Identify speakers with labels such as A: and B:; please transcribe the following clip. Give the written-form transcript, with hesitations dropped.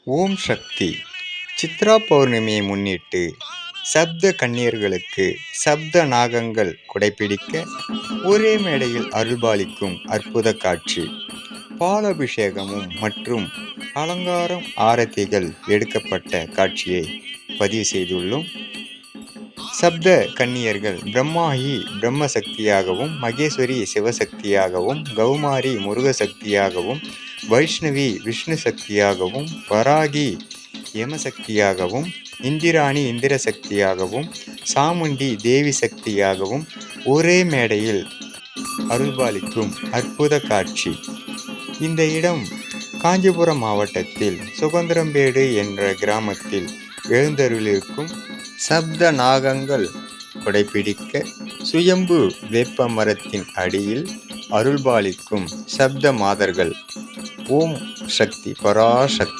A: ஓம் சக்தி. சித்ரா பௌர்ணமியை முன்னிட்டு சப்த கன்னியர்களுக்கு சப்த நாகங்கள் குடைப்பிடிக்க ஒரே மேடையில் அருள்பாலிக்கும் அற்புத காட்சி. பாலாபிஷேகமும் மற்றும் அலங்காரம் ஆரத்திகள் எடுக்கப்பட்ட காட்சியை பதிவு செய்துள்ளோம். சப்த கன்னியர்கள் பிரம்மாயி பிரம்ம சக்தியாகவும், மகேஸ்வரி சிவசக்தியாகவும், கௌமாரி முருக சக்தியாகவும், வைஷ்ணவி விஷ்ணு சக்தியாகவும், வராகி யமசக்தியாகவும், இந்திராணி இந்திர சக்தியாகவும், சாமுண்டி தேவி சக்தியாகவும் ஒரே மேடையில் அருள்பாலிக்கும் அற்புத காட்சி. இந்த இடம் காஞ்சிபுரம் மாவட்டத்தில் சுகந்திரம்பேடு என்ற கிராமத்தில் எழுந்தருளிருக்கும் சப்த நாகங்கள் கொடைப்பிடிக்க சுயம்பு வேப்ப மரத்தின் அடியில் அருள்பாலிக்கும் சப்த மாதர்கள். ஓம் சக்தி பராசக்தி.